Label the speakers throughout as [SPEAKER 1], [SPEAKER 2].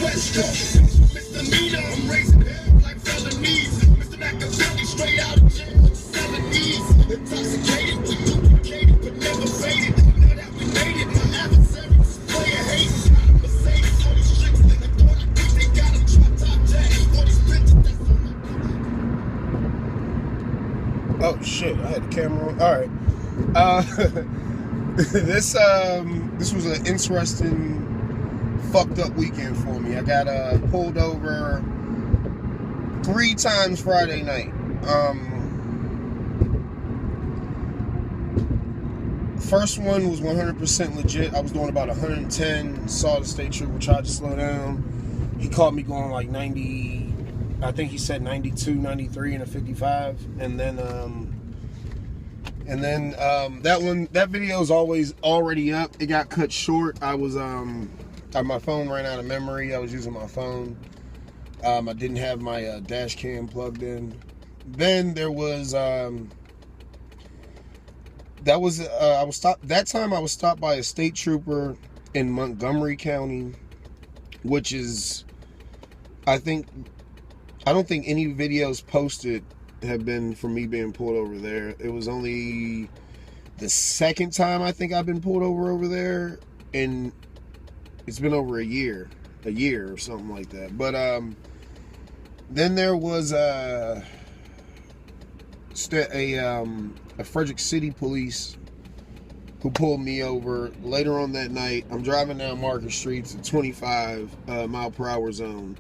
[SPEAKER 1] West Coast, misdemeanor, I'm raising hell like felonies. Mr. Machiavelli, straight out of jail, felonies. Intoxicated, we duplicated, but never faded. Now that we made it, my adversaries play a hate. Out of Mercedes, all these tricks, I thought I think they got a drop top jack. All these bitches, that's on my... Oh shit, I had the camera on. Alright. This was an interesting, fucked up weekend for me. I got pulled over 3 times Friday night. First one was 100% legit. I was doing about 110. Saw the state trooper, tried to slow down. He caught me going like 90. I think he said 92, 93 and a 55. And then that video is always already up. It got cut short. I was my phone ran out of memory. I was using my phone. I didn't have my dash cam plugged in. Then there was I was stopped that time. I was stopped by a state trooper in Montgomery County, which is, I don't think any videos posted have been from me being pulled over there. It was only the second time I think I've been pulled over there, and it's been over a year or something like that. But then there was a Frederick City police who pulled me over later on that night. I'm driving down Market Street to 25 mile per hour zone.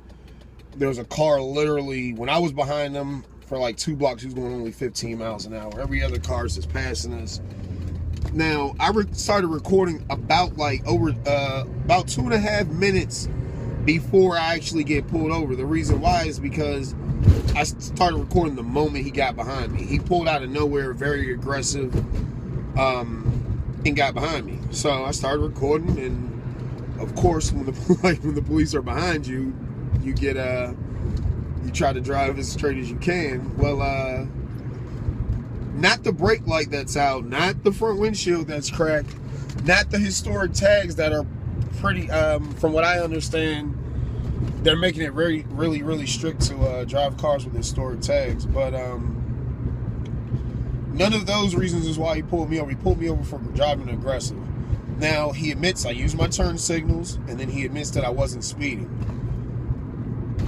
[SPEAKER 1] There was a car literally, when I was behind them for like 2 blocks, he was going only 15 miles an hour. Every other car is just passing us. Now, I started recording about 2.5 minutes before I actually get pulled over. The reason why is because I started recording the moment he got behind me. He pulled out of nowhere, very aggressive, and got behind me. So I started recording, and of course, when the police are behind you, you get you try to drive as straight as you can. Well, not the brake light that's out, not the front windshield that's cracked, not the historic tags that are pretty, from what I understand, they're making it really, really strict to drive cars with historic tags. But none of those reasons is why he pulled me over. He pulled me over for driving aggressive. Now, he admits I used my turn signals, and then he admits that I wasn't speeding.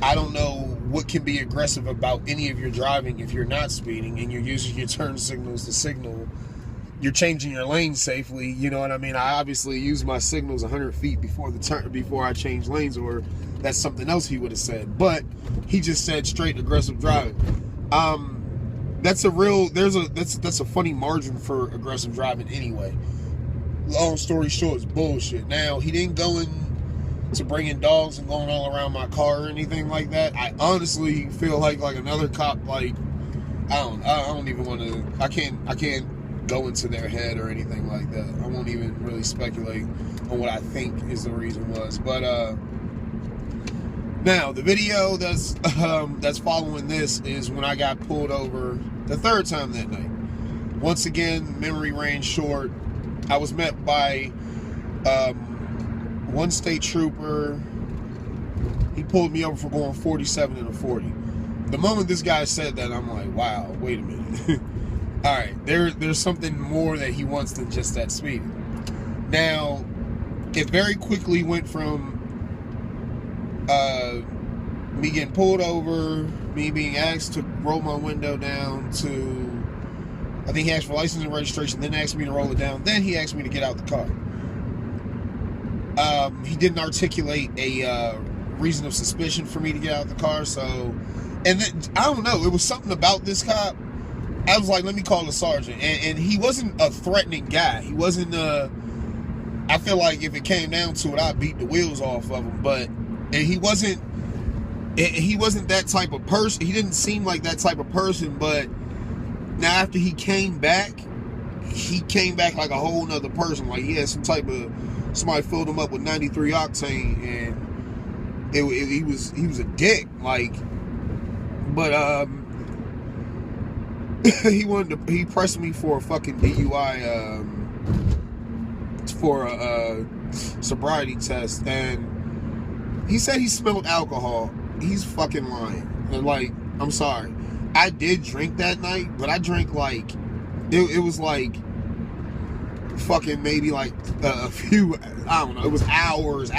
[SPEAKER 1] I don't know what can be aggressive about any of your driving if you're not speeding and you're using your turn signals to signal you're changing your lane safely. You know what I mean? I obviously used my signals 100 feet before I changed lanes, or that's something else he would have said. But he just said straight aggressive driving. That's a funny margin for aggressive driving anyway. Long story short, it's bullshit. Now, he didn't go in to bringing dogs and going all around my car or anything like that. I honestly feel like another cop, I don't even want to, I can't go into their head or anything like that. I won't even really speculate on what I think is the reason was. But now the video that's following this is when I got pulled over the 3rd time that night. Once again, memory ran short. I was met by one state trooper. He pulled me over for going 47 and a 40. The moment this guy said that, I'm like, wow, wait a minute. All right, there's something more that he wants than just that speed. Now, it very quickly went from me getting pulled over, me being asked to roll my window down, to, I think he asked for license and registration, then asked me to roll it down, then he asked me to get out the car. He didn't articulate a reason of suspicion for me to get out of the car, so, and then, I don't know, it was something about this cop. I was like, let me call the sergeant, and he wasn't a threatening guy. He wasn't, I feel like if it came down to it, I'd beat the wheels off of him, but he wasn't that type of person. He didn't seem like that type of person, but now after he came back like a whole nother person. Like he had somebody filled him up with 93 octane, and he was a dick. Like, but he pressed me for a fucking DUI, for a sobriety test, and He said he smelled alcohol. He's fucking lying. And like, I'm sorry. I did drink that night, but I drank like, it was like fucking maybe like a few, I don't know, it was hours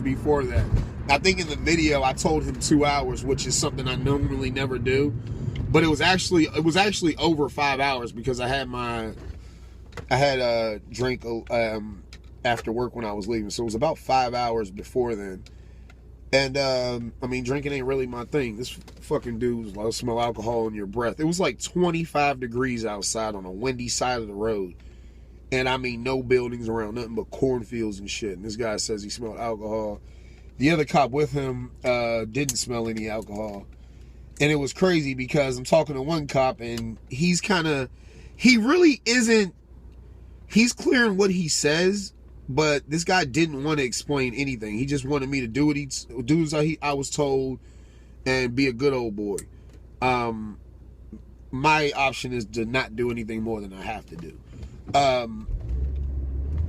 [SPEAKER 1] before that. I think in the video I told him 2 hours, which is something I normally never do. But it was actually over 5 hours because I had a drink after work when I was leaving, so it was about 5 hours before then. And I mean, drinking ain't really my thing. This fucking dude was like, smell alcohol in your breath. It was like 25 degrees outside on a windy side of the road, and I mean no buildings around, nothing but cornfields and shit. And this guy says he smelled alcohol. The other cop with him didn't smell any alcohol. And it was crazy because I'm talking to one cop and he's really isn't, he's clear in what he says, but this guy didn't want to explain anything. He just wanted me to do as I was told and be a good old boy. My option is to not do anything more than I have to do.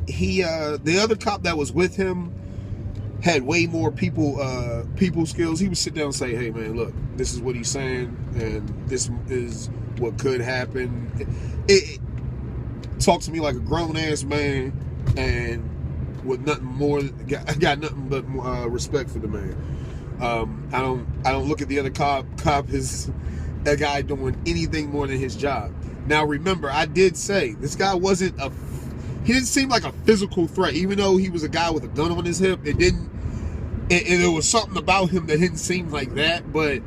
[SPEAKER 1] The other cop that was with him had way more people skills. He would sit down and say, hey man, look, this is what he's saying and this is what could happen. It talk to me like a grown-ass man, and with nothing more, I got nothing but respect for the man. I don't look at the other cop as a guy doing anything more than his job. Now remember, I did say this guy he didn't seem like a physical threat, even though he was a guy with a gun on his hip. There was something about him that didn't seem like that, but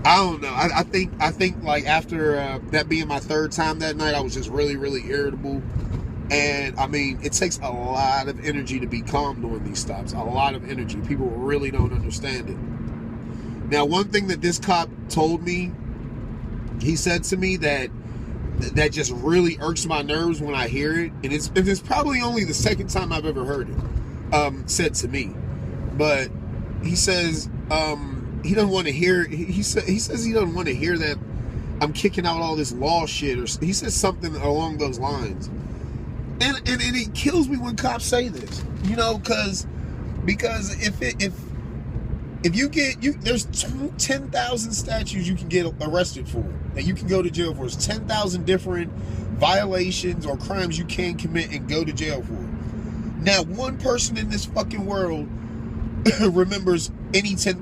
[SPEAKER 1] I don't know. I think like after that being my third time that night, I was just really, really irritable. And I mean, it takes a lot of energy to be calm during these stops. A lot of energy. People really don't understand it. Now, one thing that this cop told me, he said to me that just really irks my nerves when I hear it, and it's probably only the second time I've ever heard it said to me. But he says he doesn't want to hear. He says he doesn't want to hear that I'm kicking out all this law shit, or he says something along those lines. And it kills me when cops say this, you know, because if you get there's 10,000 statutes you can get arrested for, that you can go to jail for. There's 10,000 different violations or crimes you can commit and go to jail for. Now, one person in this fucking world remembers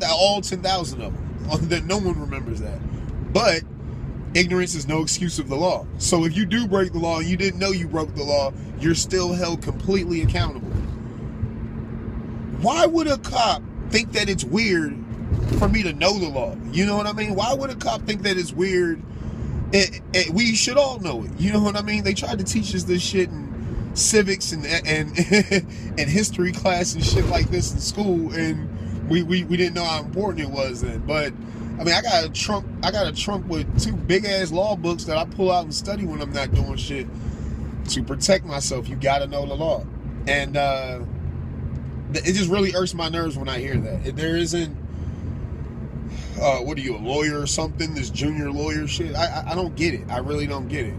[SPEAKER 1] all 10,000 of them. That no one remembers that. But ignorance is no excuse of the law. So if you do break the law and you didn't know you broke the law, you're still held completely accountable. Why would a cop think that it's weird for me to know the law? You know what I mean? Why would a cop think that it's weird? We should all know it. You know what I mean? They tried to teach us this shit in civics and history class and shit like this in school, and we didn't know how important it was then. But I mean, I got a trunk with 2 big ass law books that I pull out and study when I'm not doing shit to protect myself. You gotta know the law. And it just really irks my nerves when I hear that. There isn't what are you, a lawyer or something, this junior lawyer shit. I don't get it. I really don't get it.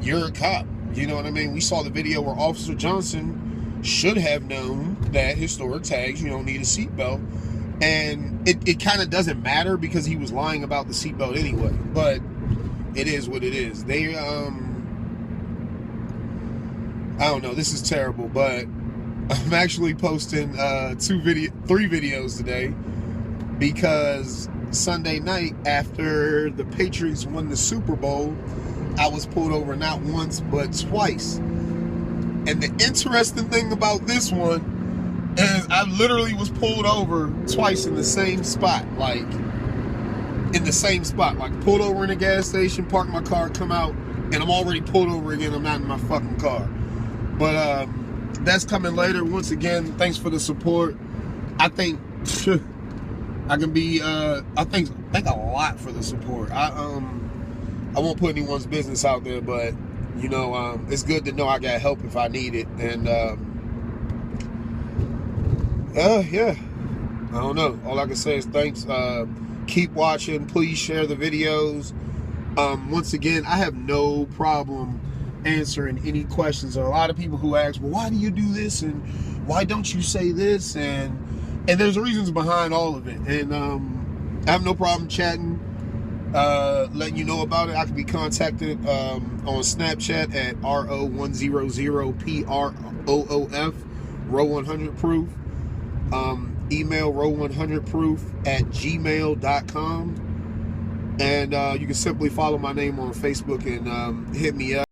[SPEAKER 1] You're a cop, you know what I mean? We saw the video where Officer Johnson should have known that historic tags, you don't need a seatbelt. And it kind of doesn't matter because he was lying about the seatbelt anyway. But it is what it is. They, I don't know. This is terrible. But I'm actually posting 3 videos today because Sunday night after the Patriots won the Super Bowl, I was pulled over not once but twice. And the interesting thing about this one is I literally was pulled over twice in the same spot, like pulled over in a gas station, parked my car, come out, and I'm already pulled over again. I'm not in my fucking car. But that's coming later. Once again, thanks for the support. I think I can be I thank a lot for the support. I won't put anyone's business out there, but you know, it's good to know I got help if I need it. And yeah, I don't know. All I can say is thanks. Keep watching. Please share the videos. Once again, I have no problem answering any questions. There are a lot of people who ask, well, why do you do this? And why don't you say this? And And there's reasons behind all of it. And I have no problem chatting, letting you know about it. I can be contacted on Snapchat at RO100PROOF, Row100Proof. Email row100proof@gmail.com. And you can simply follow my name on Facebook and hit me up.